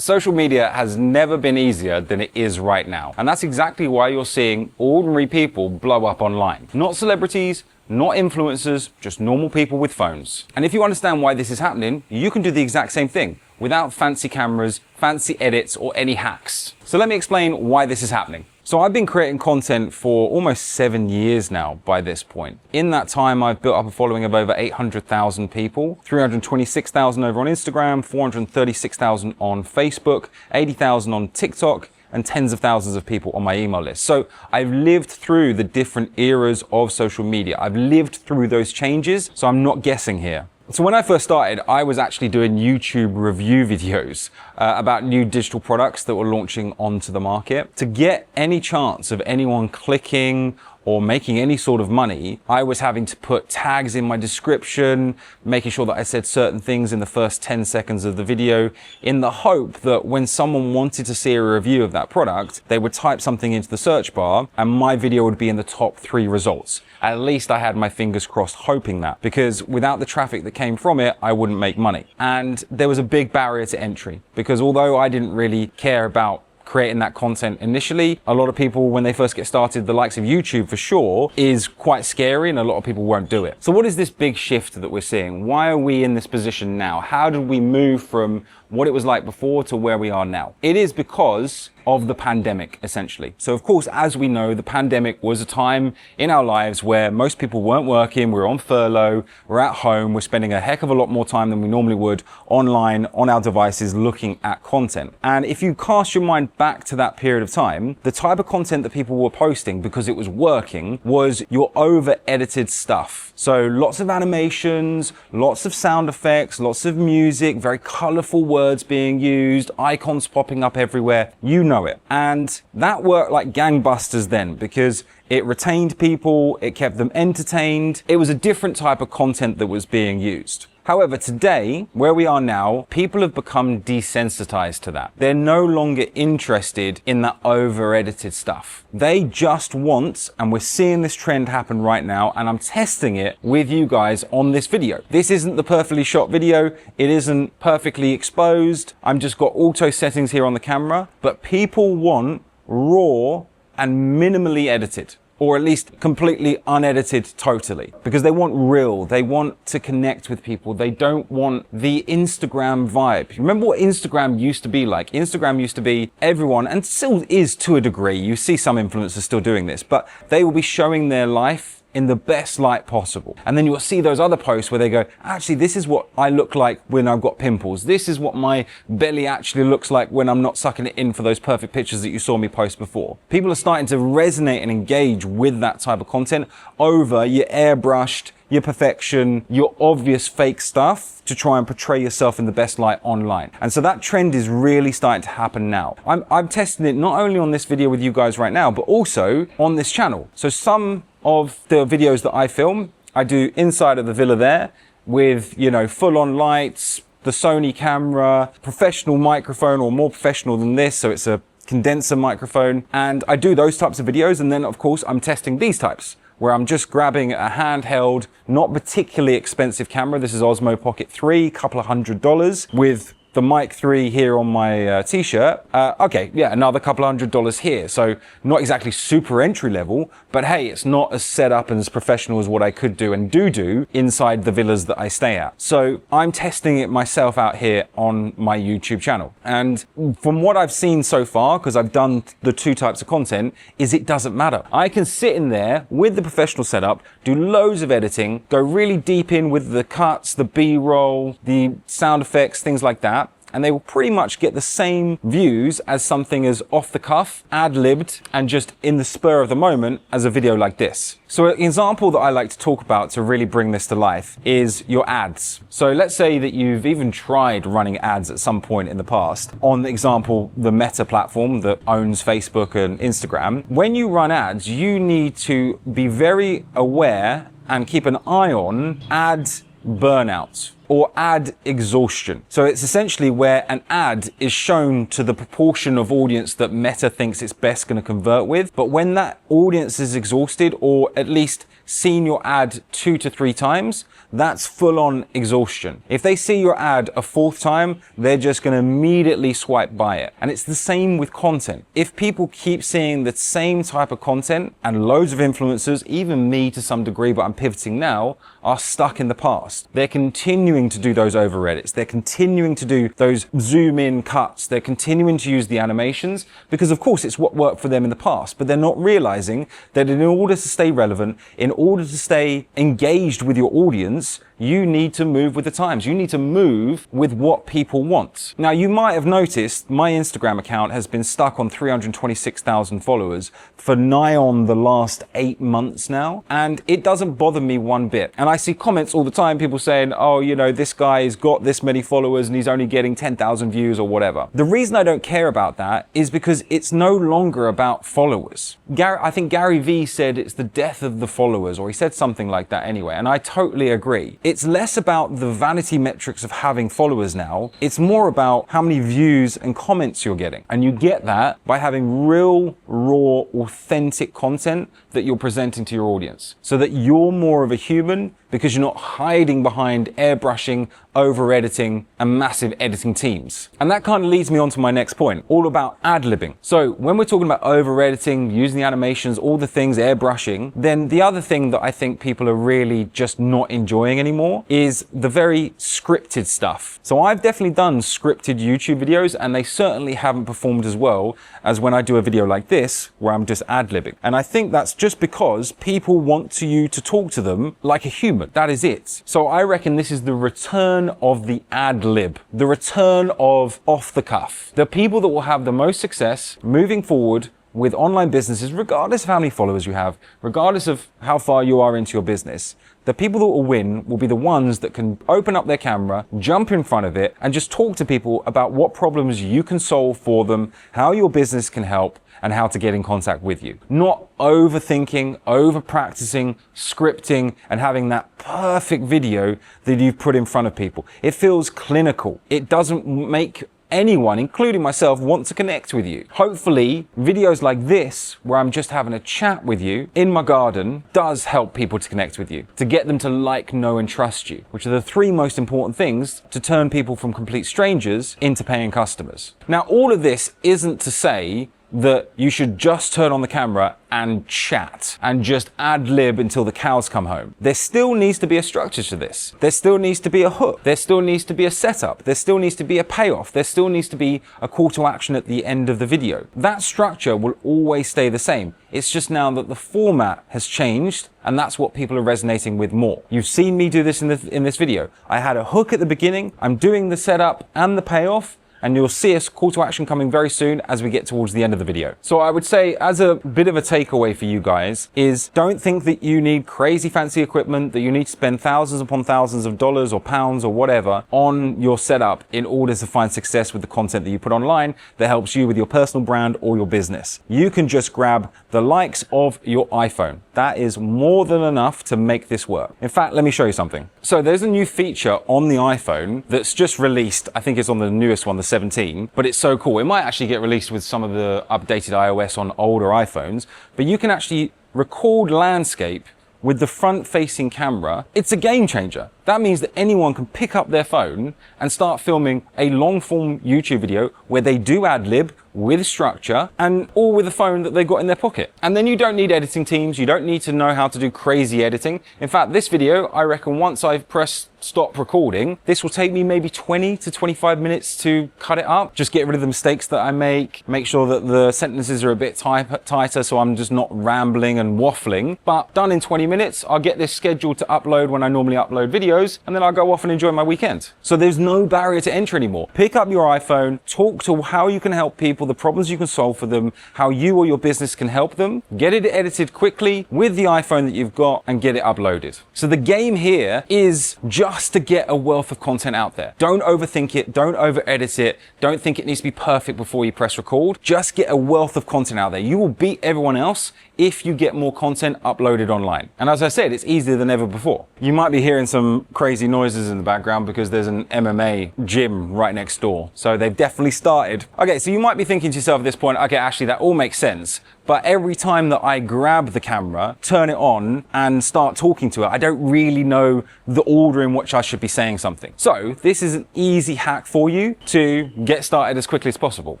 Social media has never been easier than it is right now. And that's exactly why you're seeing ordinary people blow up online. Not celebrities, not influencers, just normal people with phones. And if you understand why this is happening, you can do the exact same thing without fancy cameras, fancy edits, or any hacks. So let me explain why this is happening. So I've been creating content for almost 7 years now by this point. In that time, I've built up a following of over 800,000 people, 326,000 over on Instagram, 436,000 on Facebook, 80,000 on TikTok, and tens of thousands of people on my email list. So I've lived through the different eras of social media. I've lived through those changes, so I'm not guessing here. So when I first started, I was actually doing YouTube review videos about new digital products that were launching onto the market. To get any chance of anyone clicking or making any sort of money, I was having to put tags in my description, making sure that I said certain things in the first 10 seconds of the video, in the hope that when someone wanted to see a review of that product, they would type something into the search bar and my video would be in the top 3 results. At least I had my fingers crossed hoping that, because without the traffic that came from it, I wouldn't make money. And there was a big barrier to entry, because although I didn't really care about creating that content initially, a lot of people, when they first get started, the likes of YouTube for sure is quite scary and a lot of people won't do it. So what is this big shift that we're seeing? Why are we in this position now? How did we move from what it was like before to where we are now? It is because of the pandemic, essentially. So of course, as we know, the pandemic was a time in our lives where most people weren't working, we're on furlough, we're at home, we're spending a heck of a lot more time than we normally would online on our devices looking at content. And if you cast your mind back to that period of time, the type of content that people were posting, because it was working, was your over-edited stuff. So lots of animations, lots of sound effects, lots of music, very colorful words being used, icons popping up everywhere, you know it. And that worked like gangbusters then, because it retained people, it kept them entertained. It was a different type of content that was being used. However, today, where we are now, people have become desensitized to that. They're no longer interested in that over-edited stuff. They just want, and we're seeing this trend happen right now, and I'm testing it with you guys on this video. This isn't the perfectly shot video. It isn't perfectly exposed. I'm just got auto settings here on the camera, but people want raw and minimally edited, or at least completely unedited totally, because they want real, they want to connect with people, they don't want the Instagram vibe. Remember what Instagram used to be like? Instagram used to be everyone, and still is to a degree, you see some influencers still doing this, but they will be showing their life in the best light possible. And then you'll see those other posts where they go, actually, this is what I look like when I've got pimples. This is what my belly actually looks like when I'm not sucking it in for those perfect pictures that you saw me post before. People are starting to resonate and engage with that type of content over your airbrushed, your perfection, your obvious fake stuff to try and portray yourself in the best light online. And so that trend is really starting to happen now. I'm testing it not only on this video with you guys right now, but also on this channel. So some of the videos that I film, I do inside of the villa there with, you know, full on lights, the Sony camera, professional microphone, or more professional than this. So it's a condenser microphone. And I do those types of videos. And then of course I'm testing these types, where I'm just grabbing a handheld, not particularly expensive camera. This is Osmo Pocket 3, couple of $100, with the Mic 3 here on my t-shirt. Okay, yeah, another couple of $100 here. So not exactly super entry level, but hey, it's not as set up and as professional as what I could do and do inside the villas that I stay at. So I'm testing it myself out here on my YouTube channel. And from what I've seen so far, because I've done the 2 types of content, is it doesn't matter. I can sit in there with the professional setup, do loads of editing, go really deep in with the cuts, the B-roll, the sound effects, things like that. And they will pretty much get the same views as something as off the cuff, ad-libbed, and just in the spur of the moment as a video like this. So an example that I like to talk about to really bring this to life is your ads. So let's say that you've even tried running ads at some point in the past on, example, the Meta platform that owns Facebook and Instagram. When you run ads, you need to be very aware and keep an eye on ad burnout. or ad exhaustion. So it's essentially where an ad is shown to the proportion of audience that Meta thinks it's best going to convert with. But when that audience is exhausted, or at least seen your ad 2 to 3 times, that's full-on exhaustion. If they see your ad a 4th time, they're just going to immediately swipe by it. And it's the same with content. If people keep seeing the same type of content, and loads of influencers, even me to some degree, but I'm pivoting now, are stuck in the past. They're continuing to do those over edits. They're continuing to do those zoom in cuts. They're continuing to use the animations because of course it's what worked for them in the past, but they're not realizing that in order to stay relevant, in order to stay engaged with your audience, you need to move with the times. You need to move with what people want. Now, you might have noticed my Instagram account has been stuck on 326,000 followers for nigh on the last 8 months now, and it doesn't bother me one bit. And I see comments all the time, people saying, oh, you know, this guy's got this many followers and he's only getting 10,000 views or whatever. The reason I don't care about that is because it's no longer about followers. I think Gary Vee said it's the death of the followers, or he said something like that anyway, and I totally agree. It's less about the vanity metrics of having followers now. It's more about how many views and comments you're getting. And you get that by having real, raw, authentic content that you're presenting to your audience, so that you're more of a human because you're not hiding behind airbrushing, over editing, and massive editing teams. And that kind of leads me on to my next point, all about ad-libbing. So when we're talking about over editing, using the animations, all the things, airbrushing, then the other thing that I think people are really just not enjoying anymore is the very scripted stuff. So I've definitely done scripted YouTube videos, and they certainly haven't performed as well as when I do a video like this, where I'm just ad-libbing. And I think that's just because people want you to talk to them like a human. That is it. So I reckon this is the return of the ad lib, the return of off the cuff. The people that will have the most success moving forward with online businesses, regardless of how many followers you have, regardless of how far you are into your business, the people that will win will be the ones that can open up their camera, jump in front of it, and just talk to people about what problems you can solve for them, how your business can help, and how to get in contact with you. Not overthinking, over practicing, scripting, and having that perfect video that you've put in front of people. It feels clinical. It doesn't make anyone, including myself, want to connect with you. Hopefully, videos like this, where I'm just having a chat with you in my garden, does help people to connect with you, to get them to like, know, and trust you, which are the 3 most important things to turn people from complete strangers into paying customers. Now, all of this isn't to say that you should just turn on the camera and chat and just ad lib until the cows come home. There still needs to be a structure to this. There still needs to be a hook. There still needs to be a setup. There still needs to be a payoff. There still needs to be a call to action at the end of the video. That structure will always stay the same. It's just now that the format has changed, and that's what people are resonating with more. You've seen me do this in this video. I had a hook at the beginning. I'm doing the setup and the payoff, and you'll see a call to action coming very soon as we get towards the end of the video. So I would say, as a bit of a takeaway for you guys, is don't think that you need crazy fancy equipment, that you need to spend thousands upon thousands of dollars or pounds or whatever on your setup in order to find success with the content that you put online that helps you with your personal brand or your business. You can just grab the likes of your iPhone. That is more than enough to make this work. In fact, let me show you something. So there's a new feature on the iPhone that's just released. I think it's on the newest one, the 17, but it's so cool. It might actually get released with some of the updated iOS on older iPhones, but you can actually record landscape with the front-facing camera. It's a game changer. That means that anyone can pick up their phone and start filming a long-form YouTube video where they do ad-lib with structure, and all with a phone that they've got in their pocket. And then you don't need editing teams. You don't need to know how to do crazy editing. In fact, this video, I reckon once I've pressed stop recording, this will take me maybe 20 to 25 minutes to cut it up. Just get rid of the mistakes that I make sure that the sentences are a bit tighter so I'm just not rambling and waffling. But done in 20 minutes, I'll get this scheduled to upload when I normally upload videos, and then I'll go off and enjoy my weekend. So there's no barrier to entry anymore. Pick up your iPhone, talk to how you can help people, the problems you can solve for them, how you or your business can help them, get it edited quickly with the iPhone that you've got, and get it uploaded. So the game here is just to get a wealth of content out there. Don't overthink it, don't over edit it, don't think it needs to be perfect before you press record. Just get a wealth of content out there. You will beat everyone else if you get more content uploaded online. And as I said, it's easier than ever before. You might be hearing some some crazy noises in the background because there's an MMA gym right next door. So they've definitely started. Okay, so you might be thinking to yourself at this point, okay, Ashley, that all makes sense. But every time that I grab the camera, turn it on, and start talking to it, I don't really know the order in which I should be saying something. So this is an easy hack for you to get started as quickly as possible.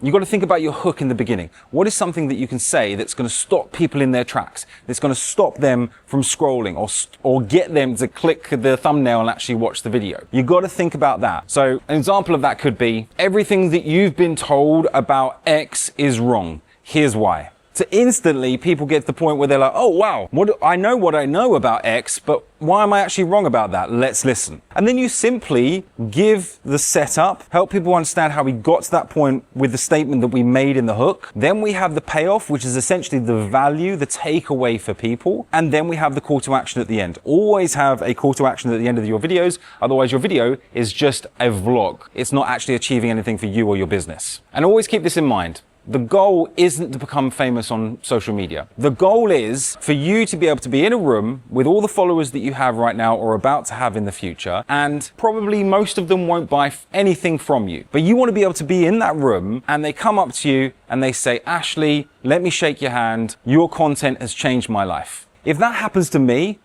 You've got to think about your hook in the beginning. What is something that you can say that's going to stop people in their tracks, that's going to stop them from scrolling or get them to click the thumbnail and actually watch the video? You've got to think about that. So an example of that could be, everything that you've been told about X is wrong. Here's why. So instantly people get to the point where they're like, oh wow, I know what I know about X, but why am I actually wrong about that? Let's listen. And then you simply give the setup, help people understand how we got to that point with the statement that we made in the hook. Then we have the payoff, which is essentially the value, the takeaway for people. And then we have the call to action at the end. Always have a call to action at the end of your videos. Otherwise your video is just a vlog. It's not actually achieving anything for you or your business. And always keep this in mind. The goal isn't to become famous on social media. The goal is for you to be able to be in a room with all the followers that you have right now or about to have in the future, and probably most of them won't buy anything from you. But you want to be able to be in that room and they come up to you and they say, Ashley, let me shake your hand. Your content has changed my life. If that happens to me,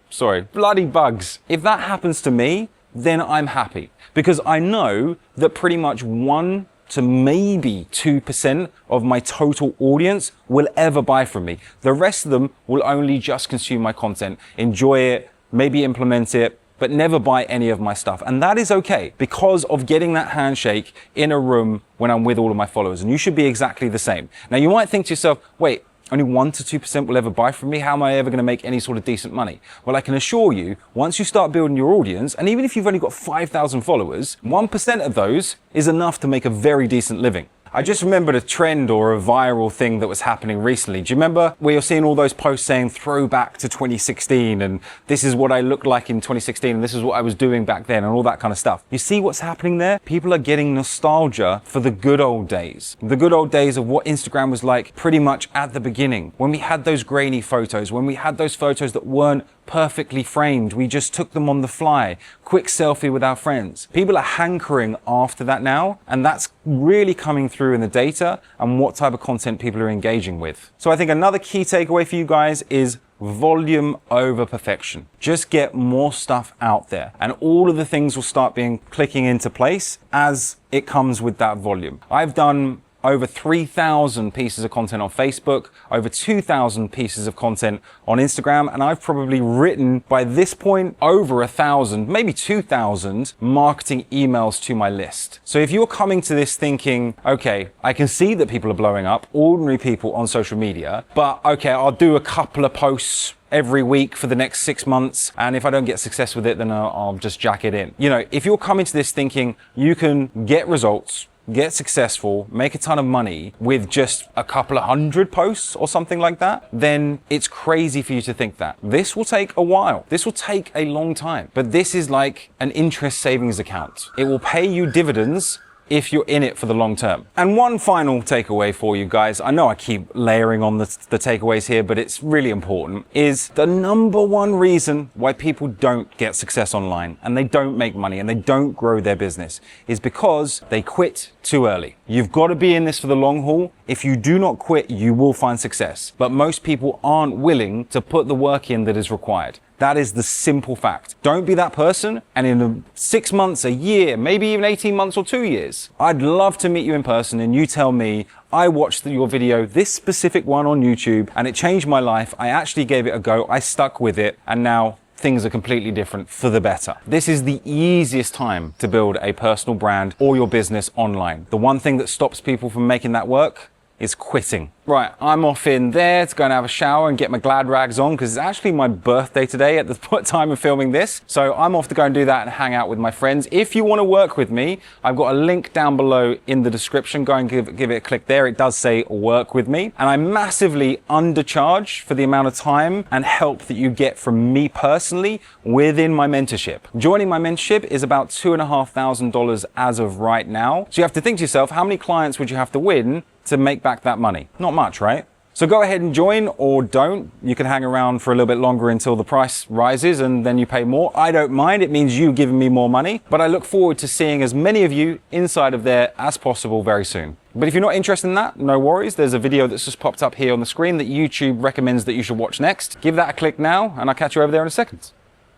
bloody bugs. If that happens to me, then I'm happy because I know that pretty much 1 to maybe 2% of my total audience will ever buy from me. The rest of them will only just consume my content, enjoy it, maybe implement it, but never buy any of my stuff. And that is okay because of getting that handshake in a room when I'm with all of my followers. And you should be exactly the same. Now you might think to yourself, wait, only 1 to 2% will ever buy from me. How am I ever going to make any sort of decent money? Well, I can assure you, once you start building your audience, and even if you've only got 5,000 followers, 1% of those is enough to make a very decent living. I just remembered a trend or a viral thing that was happening recently. Do you remember where you're seeing all those posts saying throwback to 2016 and this is what I looked like in 2016 and this is what I was doing back then and all that kind of stuff? You see what's happening there? People are getting nostalgia for the good old days. The good old days of what Instagram was like pretty much at the beginning. When we had those grainy photos, when we had those photos that weren't perfectly framed, we just took them on the fly, quick selfie with our friends. People are hankering after that now, and that's really coming through in the data and what type of content people are engaging with. So I think another key takeaway for you guys is volume over perfection. Just get more stuff out there and all of the things will start clicking into place as it comes with that volume. I've done over 3,000 pieces of content on Facebook, over 2,000 pieces of content on Instagram, and I've probably written by this point over 1,000, maybe 2,000 marketing emails to my list. So if you're coming to this thinking, okay, I can see that people are blowing up, ordinary people on social media, but okay, I'll do a couple of posts every week for the next 6 months, and if I don't get success with it, then I'll just jack it in. You know, if you're coming to this thinking you can get results, get successful, make a ton of money with just a couple of 100 posts or something like that, then it's crazy for you to think that. This will take a while. This will take a long time. But this is like an interest savings account. It will pay you dividends if you're in it for the long term. And one final takeaway for you guys, I know I keep layering on the takeaways here, but it's really important, is the number one reason why people don't get success online and they don't make money and they don't grow their business is because they quit too early. You've got to be in this for the long haul. If you do not quit, you will find success. But most people aren't willing to put the work in that is required. That is the simple fact. Don't be that person, and in 6 months, a year, maybe even 18 months or 2 years, I'd love to meet you in person and you tell me, I watched your video, this specific one on YouTube, and it changed my life. I actually gave it a go. I stuck with it, and now things are completely different for the better. This is the easiest time to build a personal brand or your business online. The one thing that stops people from making that work is quitting. Right, I'm off in there to go and have a shower and get my glad rags on because it's actually my birthday today at the time of filming this. So I'm off to go and do that and hang out with my friends. If you want to work with me, I've got a link down below in the description. Go and give it a click there. It does say work with me. And I massively undercharge for the amount of time and help that you get from me personally within my mentorship. Joining my mentorship is about $2,500 as of right now. So you have to think to yourself, how many clients would you have to win to make back that money? Not much, right? So go ahead and join, or don't. You can hang around for a little bit longer until the price rises and then you pay more. I don't mind. It means you giving me more money. But I look forward to seeing as many of you inside of there as possible very soon. But if you're not interested in that, no worries. There's a video that's just popped up here on the screen that YouTube recommends that you should watch next. Give that a click now, and I'll catch you over there in a second.